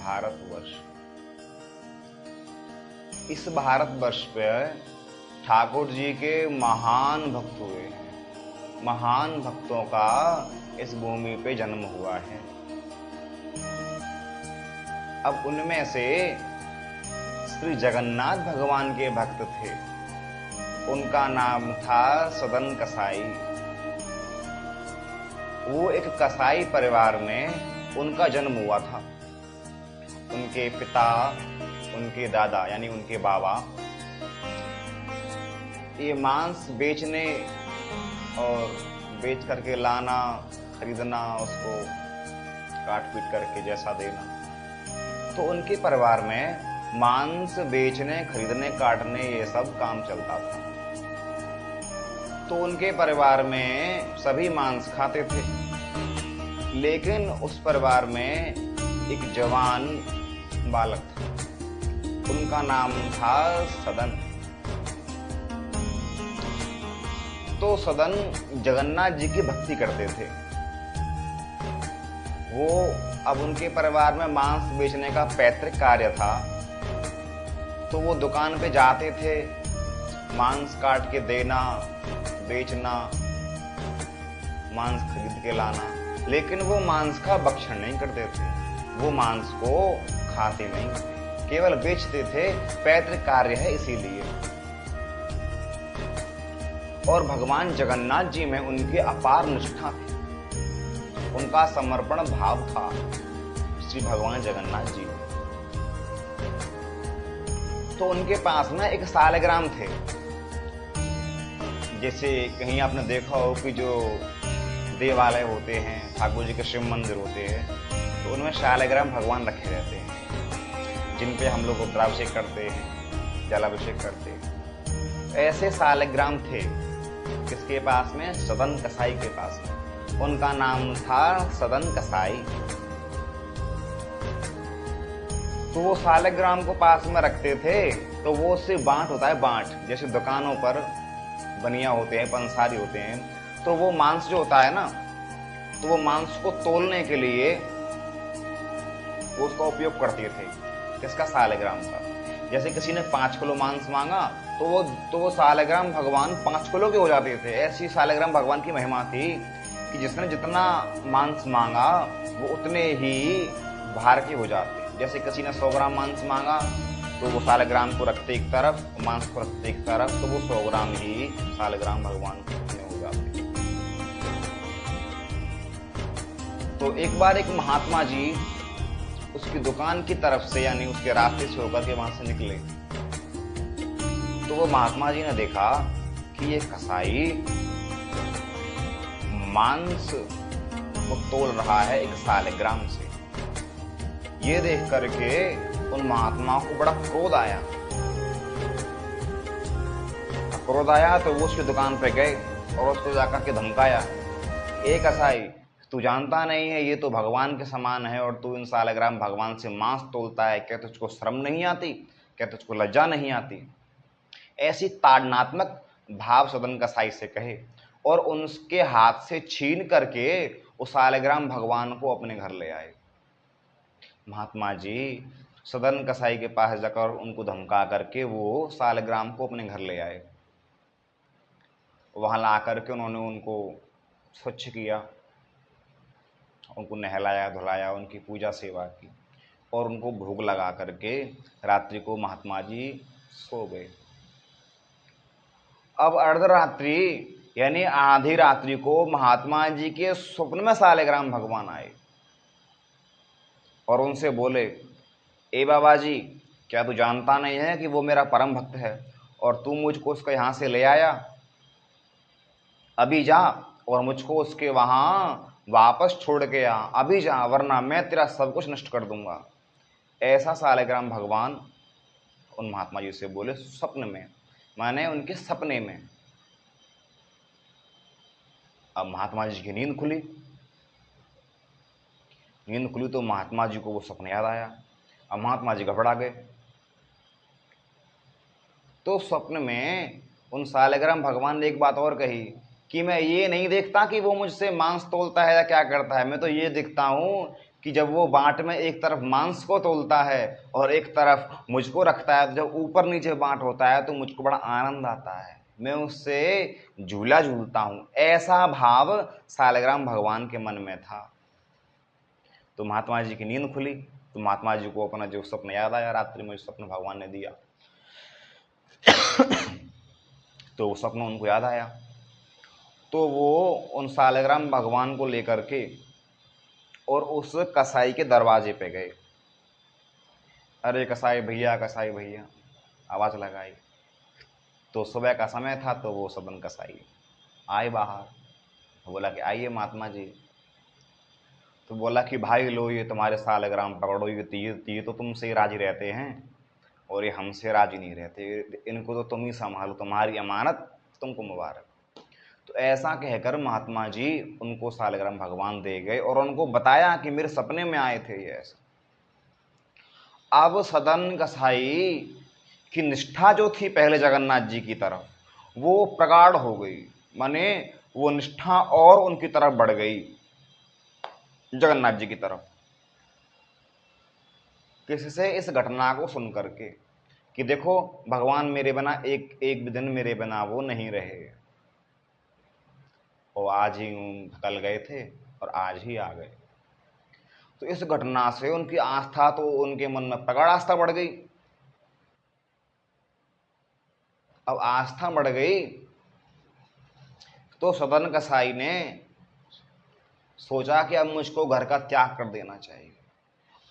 भारतवर्ष। इस भारतवर्ष पे ठाकुर जी के महान भक्त हुए हैं। महान भक्तों का इस भूमि पे जन्म हुआ है। अब उनमें से श्री जगन्नाथ भगवान के भक्त थे। उनका नाम था सदन कसाई। वो एक कसाई परिवार में उनका जन्म हुआ था। उनके पिता, उनके दादा यानी उनके बाबा ये मांस बेचने और बेच करके लाना, खरीदना, उसको काट पीट करके जैसा देना, तो उनके परिवार में मांस बेचने, खरीदने, काटने ये सब काम चलता था। तो उनके परिवार में सभी मांस खाते थे, लेकिन उस परिवार में एक जवान बालक था। उनका नाम था सदन। तो सदन जगन्नाथ जी की भक्ति करते थे। वो अब उनके परिवार में मांस बेचने का पैतृक कार्य था, तो वो दुकान पे जाते थे, मांस काट के देना, बेचना, मांस खरीद के लाना, लेकिन वो मांस का भक्षण नहीं करते थे। वो मांस को खाते नहीं, केवल बेचते थे। पैतृक कार्य है इसीलिए। और भगवान जगन्नाथ जी में उनकी अपार निष्ठा थी, उनका समर्पण भाव था श्री भगवान जगन्नाथ जी। तो उनके पास ना एक सालग्राम थे। जैसे कहीं आपने देखा हो कि जो देवालय होते हैं, ठाकुर जी के शिव मंदिर होते हैं, तो उनमें शालग्राम भगवान रखे रहते हैं, जिन पे हम लोग रुद्राभिषेक करते हैं, जलाभिषेक करते हैं। ऐसे शालग्राम थे किसके पास में? सदन कसाई के पास में। उनका नाम था सदन कसाई। तो वो शालग्राम को पास में रखते थे, तो वो उससे बांट होता है, बांट, जैसे दुकानों पर बनिया होते हैं, पंसारी होते हैं, तो वो मांस जो होता है ना, तो वो मांस को तोलने के लिए वो उसका उपयोग करते थे। किसका? शालग्राम का। जैसे किसी ने 5 किलो मांस मांगा, तो वो शालग्राम भगवान 5 किलो के हो जाते थे। ऐसी शालग्राम भगवान की महिमा थी कि जिसने जितना मांस मांगा वो उतने ही भार के हो जाते। जैसे किसी ने 100 ग्राम मांस मांगा, तो वो शालग्राम को रखते एक तरफ, मांस को रखते एक तरफ, तो वो 100 ग्राम ही शालग्राम भगवान में हो जाते। तो एक बार एक महात्मा जी उसकी दुकान की तरफ से, यानी उसके रास्ते से होकर के वहां से निकले। तो वो महात्मा जी ने देखा कि ये कसाई मांस को तोल रहा है एक शालग्राम से। ये देख करके उन महात्माओं को बड़ा क्रोध आया। तो वो उसकी दुकान पे गए और उसको जाकर के धमकाया, ए कसाई, तू जानता नहीं है ये तो भगवान के समान है, और तू इन शालग्राम भगवान से मांस तोलता है, क्या तुझको शर्म नहीं आती? क्या तुझको लज्जा नहीं आती? ऐसी ताड़नात्मक भाव सदन कसाई से कहे और उनके हाथ से छीन करके उस शालग्राम भगवान को अपने घर ले आए। महात्मा जी सदन कसाई के पास जाकर उनको धमका करके वो शालग्राम को अपने घर ले आए। वहां ला करके उन्होंने उनको स्वच्छ किया, उनको नहलाया धुलाया, उनकी पूजा सेवा की और उनको भोग लगा करके रात्रि को महात्मा जी सो गए। अब अर्धरात्रि यानी आधी रात्रि को महात्मा जी के स्वप्न में शालग्राम भगवान आए और उनसे बोले, ए बाबा जी, क्या तू जानता नहीं है कि वो मेरा परम भक्त है और तू मुझको उसको यहाँ से ले आया? अभी जा और मुझको उसके वहाँ वापस छोड़ के आ, अभी जा, वरना मैं तेरा सब कुछ नष्ट कर दूंगा। ऐसा शालग्राम भगवान उन महात्मा जी से बोले स्वप्न में, माने उनके सपने में। अब महात्मा जी की नींद खुली तो महात्मा जी को वो सपना याद आया। अब महात्मा जी घबरा गए। तो स्वप्न में उन शालग्राम भगवान ने एक बात और कही कि मैं ये नहीं देखता कि वो मुझसे मांस तोलता है या क्या करता है, मैं तो ये देखता हूँ कि जब वो बांट में एक तरफ मांस को तोलता है और एक तरफ मुझको रखता है, जब ऊपर नीचे बांट होता है तो मुझको बड़ा आनंद आता है, मैं उससे झूला झूलता हूं। ऐसा भाव सालग्राम भगवान के मन में था। तो महात्मा जी की नींद खुली, तो महात्मा जी को अपना जो स्वप्न याद आया, रात्रि में जो स्वप्न भगवान ने दिया, तो वो स्वप्न उनको याद आया। तो वो उन सालग्राम भगवान को लेकर के और उस कसाई के दरवाजे पे गए। अरे कसाई भैया, कसाई भैया, आवाज लगाई। तो सुबह का समय था, तो वो सदन कसाई आए बाहर। तो बोला कि आइए महात्मा जी। तो बोला कि भाई लो, ये तुम्हारे सालग्राम पकड़ो, ये तीर तो तुमसे ही राजी रहते हैं और ये हमसे राजी नहीं रहते, इनको तो तुम ही संभालो, तुम्हारी अमानत, तुमको मुबारक। तो ऐसा कहकर महात्मा जी उनको सालग्राम भगवान दे गए और उनको बताया कि मेरे सपने में आए थे ये ऐसा। अब सदन कसाई की निष्ठा जो थी पहले जगन्नाथ जी की तरफ, वो प्रगाढ़ हो गई, माने वो निष्ठा और उनकी तरफ बढ़ गई, जगन्नाथ जी की तरफ। किससे? इस घटना को सुन करके कि देखो भगवान मेरे बिना एक एक दिन मेरे बिना वो नहीं रहे, वो आज ही कल गए थे और आज ही आ गए। तो इस घटना से उनकी आस्था तो उनके मन में प्रगाढ़ आस्था बढ़ गई। अब आस्था बढ़ गई तो सदन कसाई ने सोचा कि अब मुझको घर का त्याग कर देना चाहिए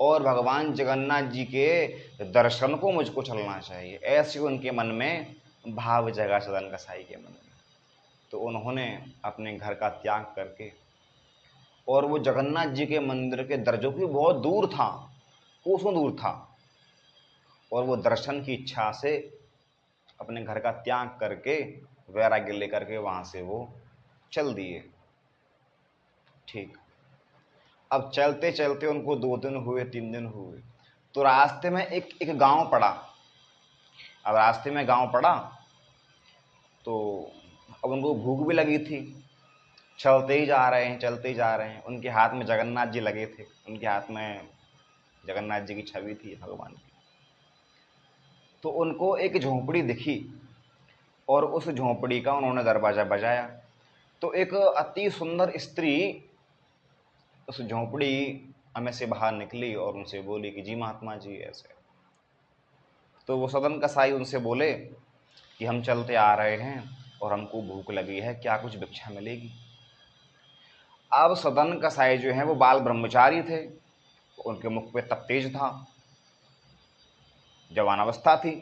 और भगवान जगन्नाथ जी के दर्शन को मुझको चलना चाहिए। ऐसे उनके मन में भाव जगा सदन कसाई के मन में। तो उन्होंने अपने घर का त्याग करके, और वो जगन्नाथ जी के मंदिर के दर्जों की बहुत दूर था, कोसों दूर था, और वो दर्शन की इच्छा से अपने घर का त्याग करके वैराग्य लेकर के वहां से वो चल दिए। ठीक। अब चलते चलते उनको 2 दिन हुए, 3 दिन हुए, तो रास्ते में एक गांव पड़ा। अब रास्ते में गांव पड़ा तो अब उनको भूख भी लगी थी। चलते ही जा रहे हैं, चलते ही जा रहे हैं। उनके हाथ में जगन्नाथ जी लगे थे, उनके हाथ में जगन्नाथ जी की छवि थी भगवान की। तो उनको एक झोंपड़ी दिखी और उस झोंपड़ी का उन्होंने दरवाजा बजाया। तो एक अति सुंदर स्त्री उस झोंपड़ी में से बाहर निकली और उनसे बोली कि जी महात्मा जी ऐसे। तो वो सदन कसाई उनसे बोले कि हम चलते आ रहे हैं और हमको भूख लगी है, क्या कुछ भिक्षा मिलेगी? अब सदन कसाई जो हैं वो बाल ब्रह्मचारी थे, उनके मुख पे तप तेज था, जवान अवस्था थी।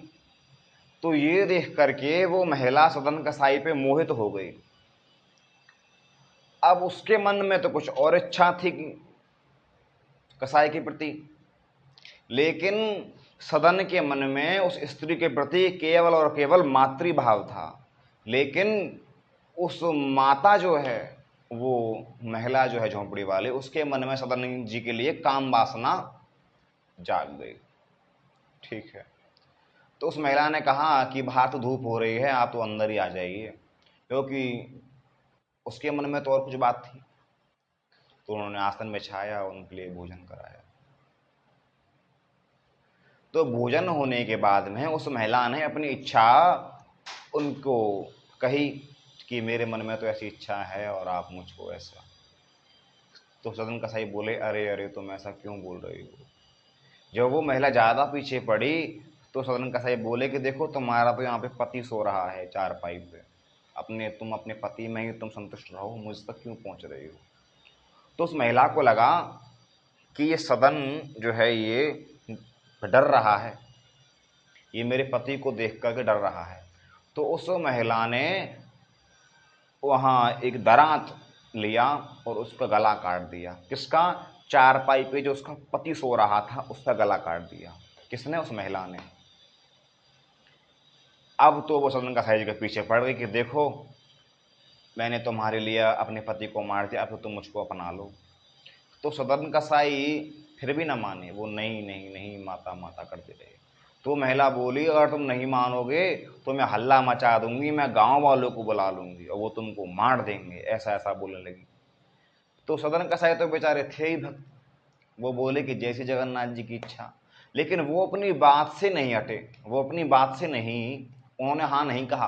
तो ये देख करके वो महिला सदन कसाई पे मोहित हो गई। अब उसके मन में तो कुछ और इच्छा थी कसाई के प्रति, लेकिन सदन के मन में उस स्त्री के प्रति केवल और केवल मातृभाव था। लेकिन उस माता जो है, वो महिला जो है झोंपड़ी वाले, उसके मन में सदन जी के लिए काम वासना जाग गई। ठीक है। तो उस महिला ने कहा कि बाहर तो धूप हो रही है, आप तो अंदर ही आ जाइए, क्योंकि उसके मन में तो और कुछ बात थी। तो उन्होंने आसन बिछाया, उनके लिए भोजन कराया। तो भोजन होने के बाद में उस महिला ने अपनी इच्छा उनको कही कि मेरे मन में तो ऐसी इच्छा है और आप मुझको ऐसा। तो सदन कसाई बोले, अरे अरे तुम ऐसा क्यों बोल रही हो? जब वो महिला ज़्यादा पीछे पड़ी तो सदन कसाई बोले कि देखो तुम्हारा तो यहाँ पे पति सो रहा है चारपाई पे, तुम अपने पति में ही तुम संतुष्ट रहो, मुझ तक क्यों पहुँच रही हो? तो उस महिला को लगा कि ये सदन जो है ये डर रहा है, ये मेरे पति को देख करके डर रहा है। तो उस महिला ने वहाँ एक दरांत लिया और उसका गला काट दिया। किसका? चारपाई पे जो उसका पति सो रहा था उसका गला काट दिया। किसने? उस महिला ने। अब तो वो सदन कसाई जी के पीछे पड़ गई कि देखो मैंने तुम्हारे लिए अपने पति को मार दिया, अब तो तुम मुझको अपना लो। तो सदन कसाई फिर भी ना माने, वो नहीं नहीं नहीं माता माता करते रहे। तो महिला बोली, अगर तुम नहीं मानोगे तो मैं हल्ला मचा दूंगी, मैं गांव वालों को बुला लूंगी और वो तुमको मार देंगे, ऐसा ऐसा बोलने लगी। तो सदन कसाई तो बेचारे थे ही भक्त, वो बोले कि जैसे जगन्नाथ जी की इच्छा। लेकिन वो अपनी बात से नहीं हटे, वो अपनी बात से नहीं, उन्होंने हाँ नहीं कहा,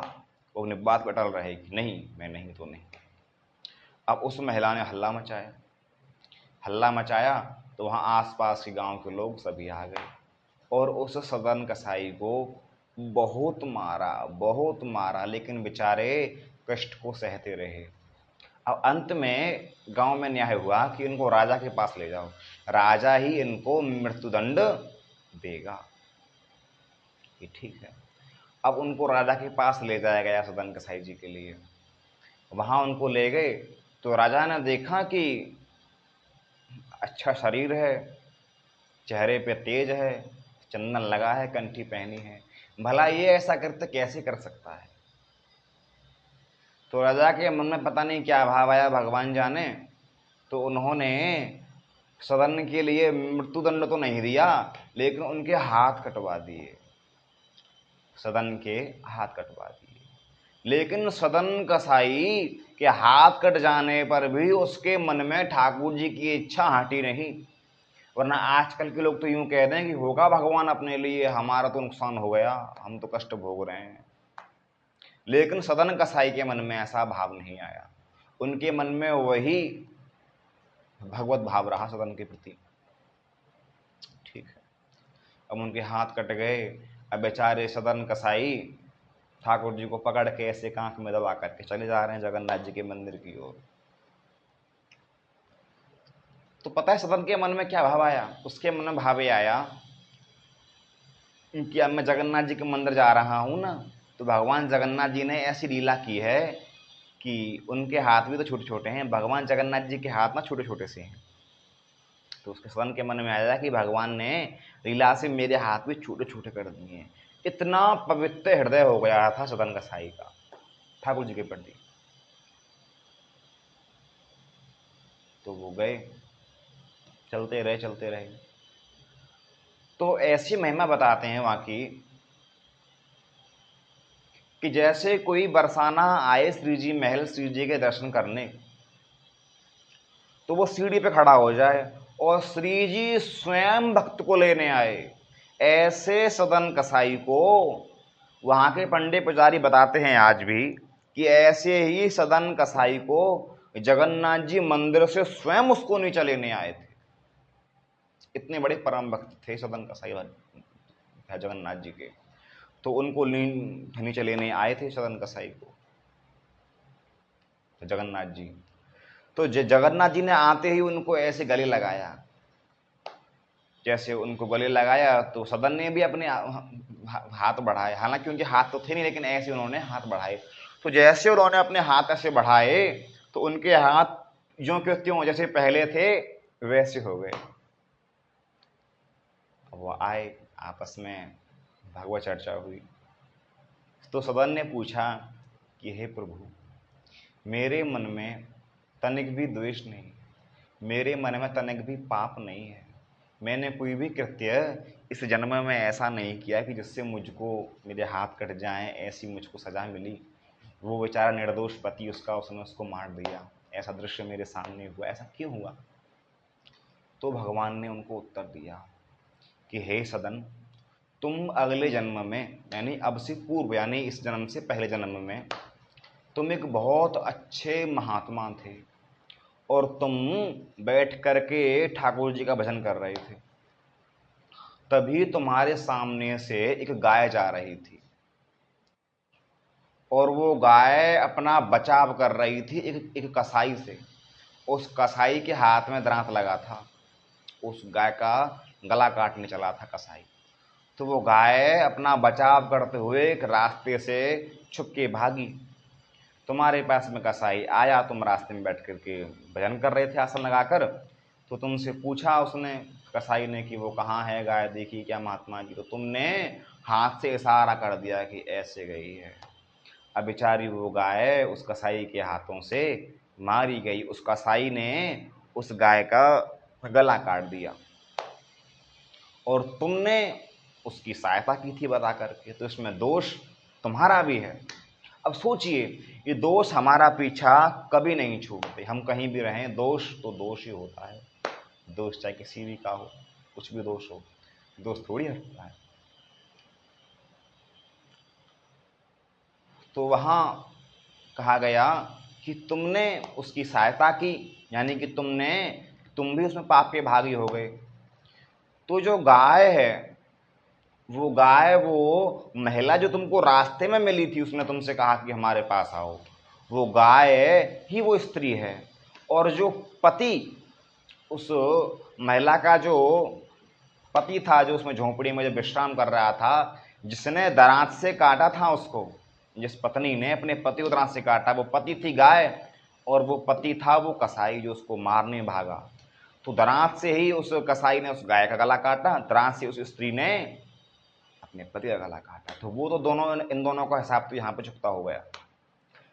वो अपनी बात पर अटल रहे कि नहीं, मैं नहीं तो नहीं। अब उस महिला ने हल्ला मचाया, हल्ला मचाया तो वहाँ आसपास के गांव के लोग सभी आ गए और उस सदन कसाई को बहुत मारा, लेकिन बेचारे कष्ट को सहते रहे। अब अंत में गांव में न्याय हुआ कि इनको राजा के पास ले जाओ, राजा ही इनको मृत्युदंड देगा। ये ठीक है। अब उनको राजा के पास ले जाया गया सदन कसाई जी के लिए। वहां उनको ले गए तो राजा ने देखा कि अच्छा शरीर है, चेहरे पे तेज है, चंदन लगा है, कंठी पहनी है, भला ये ऐसा करते कैसे कर सकता है। तो राजा के मन में पता नहीं क्या भाव आया, भगवान जाने। तो उन्होंने सदन के लिए मृत्युदंड तो नहीं दिया, लेकिन उनके हाथ कटवा दिए, सदन के हाथ कटवा दिए। लेकिन सदन कसाई के हाथ कट जाने पर भी उसके मन में ठाकुर जी की इच्छा हटी नहीं। वरना आजकल के लोग तो यूं कह दें कि होगा भगवान अपने लिए, हमारा तो नुकसान हो गया, हम तो कष्ट भोग रहे हैं। लेकिन सदन कसाई के मन में ऐसा भाव नहीं आया, उनके मन में वही भगवत भाव रहा सदन के प्रति। ठीक है। अब उनके हाथ कट गए। अब बेचारे सदन कसाई ठाकुर जी को पकड़ के ऐसे कांख में दबा करके चले जा रहे हैं जगन्नाथ जी के मंदिर की ओर। तो पता है सदन के मन में क्या भाव आया? उसके मन में भाव ये आया कि अब मैं जगन्नाथ जी के मंदिर जा रहा हूं ना, तो भगवान जगन्नाथ जी ने ऐसी लीला की है कि उनके हाथ भी तो छोटे छोटे हैं, भगवान जगन्नाथ जी के हाथ ना छोटे छोटे से हैं। तो उसके सदन के मन में आया कि भगवान ने लीला से मेरे हाथ भी छोटे छोटे कर दिए हैं। इतना पवित्र हृदय हो गया था सदन कसाई का ठाकुर जी के प्रति। तो वो गए, चलते रहे। तो ऐसी महिमा बताते हैं वहां की कि जैसे कोई बरसाना आए श्री जी महल, श्री जी के दर्शन करने, तो वो सीढ़ी पे खड़ा हो जाए और श्री जी स्वयं भक्त को लेने आए। ऐसे सदन कसाई को वहां के पंडित पुजारी बताते हैं आज भी कि ऐसे ही सदन कसाई को जगन्नाथ जी मंदिर से स्वयं उसको नीचे लेने आए थे। इतने बड़े परम भक्त थे सदन कसाई जगन्नाथ जी के। तो उनको नीचे लेने आए थे सदन कसाई को जगन्नाथ जी। तो जगन्नाथ जी ने आते ही उनको ऐसे गले लगाया, जैसे उनको गले लगाया तो सदन ने भी अपने हाथ बढ़ाए, हालांकि उनके हाथ तो थे नहीं, लेकिन ऐसे उन्होंने हाथ बढ़ाए। तो जैसे उन्होंने अपने हाथ ऐसे बढ़ाए तो उनके हाथ ज्यों के त्यों जैसे पहले थे वैसे हो गए। वो आए, आपस में भगवत चर्चा हुई। तो सदन ने पूछा कि हे प्रभु, मेरे मन में तनिक भी द्वेष नहीं, मेरे मन में तनिक भी पाप नहीं है, मैंने कोई भी कृत्य इस जन्म में ऐसा नहीं किया कि जिससे मुझको मेरे हाथ कट जाएं, ऐसी मुझको सजा मिली। वो बेचारा निर्दोष पति उसका, उसने उसको मार दिया, ऐसा दृश्य मेरे सामने हुआ, ऐसा क्यों हुआ? तो भगवान ने उनको उत्तर दिया कि हे सदन, तुम अगले जन्म में, यानी अब से पूर्व, यानी इस जन्म से पहले जन्म में तुम एक बहुत अच्छे महात्मा थे और तुम बैठ करके ठाकुर जी का भजन कर रहे थे। तभी तुम्हारे सामने से एक गाय जा रही थी और वो गाय अपना बचाव कर रही थी एक कसाई से। उस कसाई के हाथ में दरांत लगा था, उस गाय का गला काटने चला था कसाई। तो वो गाय अपना बचाव करते हुए एक रास्ते से छुप के भागी। तुम्हारे पास में कसाई आया, तुम रास्ते में बैठ करके भजन कर रहे थे आसन लगाकर, तो तुमसे पूछा उसने, कसाई ने, कि वो कहाँ है गाय, देखी क्या महात्मा जी? तो तुमने हाथ से इशारा कर दिया कि ऐसे गई है। अब बेचारी वो गाय उस कसाई के हाथों से मारी गई। उस कसाई ने उस गाय का गला काट दिया और तुमने उसकी सहायता की थी बता करके, तो इसमें दोष तुम्हारा भी है। अब सोचिए, ये दोष हमारा पीछा कभी नहीं छोड़ते, हम कहीं भी रहें दोष तो दोष ही होता है। दोष चाहे किसी भी का हो, कुछ भी दोष हो, दोष थोड़ी हटता है। तो वहां कहा गया कि तुमने उसकी सहायता की, यानी कि तुम भी उसमें पाप के भागी हो गए। तो जो गाय है, वो महिला जो तुमको रास्ते में मिली थी, उसने तुमसे कहा कि हमारे पास आओ, वो गाय ही वो स्त्री है। और जो पति, उस महिला का जो पति था, जो उसमें झोंपड़ी में जब विश्राम कर रहा था, जिसने दरांत से काटा था उसको, जिस पत्नी ने अपने पति को दरांत से काटा, वो पति थी गाय, और वो पति था वो कसाई जो उसको मारने भागा। तो दरांत से ही उस कसाई ने उस गाय का गला काटा, दरांत से उस स्त्री ने अपने पति का गला काटा। तो वो तो दोनों, इन दोनों का हिसाब तो यहाँ पे चुकता हो गया।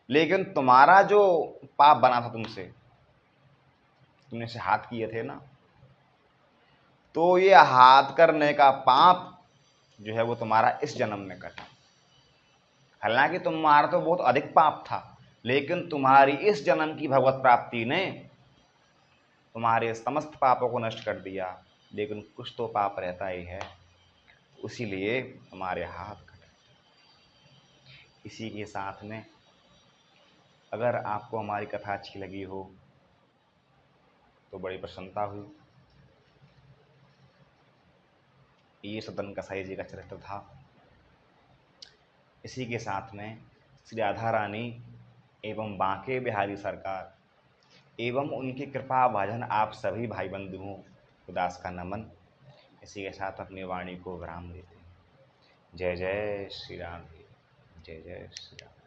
लेकिन तुम्हारा जो पाप बना था तुमसे, तुमने से हाथ किए थे ना, तो ये हाथ करने का पाप जो है वो तुम्हारा इस जन्म में कटा। हालांकि तुम्हारा तो बहुत अधिक पाप था, लेकिन तुम्हारी इस जन्म की भगवत प्राप्ति ने तुम्हारे समस्त पापों को नष्ट कर दिया। लेकिन कुछ तो पाप रहता ही है, इसीलिए तुम्हारे हाथ कटे। इसी के साथ में अगर आपको हमारी कथा अच्छी लगी हो तो बड़ी प्रसन्नता हुई। ये सदन कसाई जी का चरित्र था। इसी के साथ में श्री राधा रानी एवं बांके बिहारी सरकार एवं उनकी कृपा भाजन आप सभी भाई बंधुओं उदास का नमन। इसी के साथ अपनी वाणी को विराम देते हैं। जय जय श्री राम, जय जय श्री राम।